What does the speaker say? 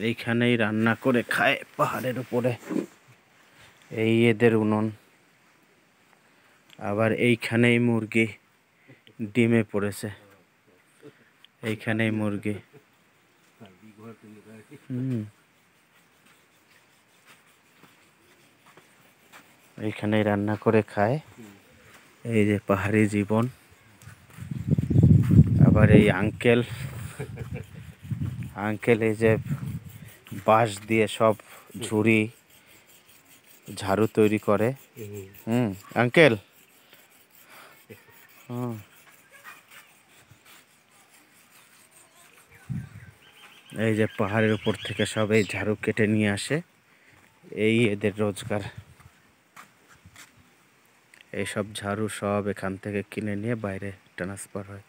এইখানেই রান্না করে খায় পাহাড়ের উপরে। এই এদের উনুন। আবার এইখানেই মুরগি ডিমে পড়েছে, এইখানেই মুরগি। এইখানেই রান্না করে খায়। এই যে পাহাড়ি জীবন। আবার এই আঙ্কেল এই যে বাঁশ দিয়ে সব ঝুড়ি ঝাড়ু তৈরি করে। আঙ্কেল এই যে পাহাড়ের উপর থেকে সব এই ঝাড়ু কেটে নিয়ে আসে, এই এদের রোজগার। এইসব ঝাড়ু সব এখান থেকে কিনে নিয়ে বাইরে ট্রান্সফার হয়।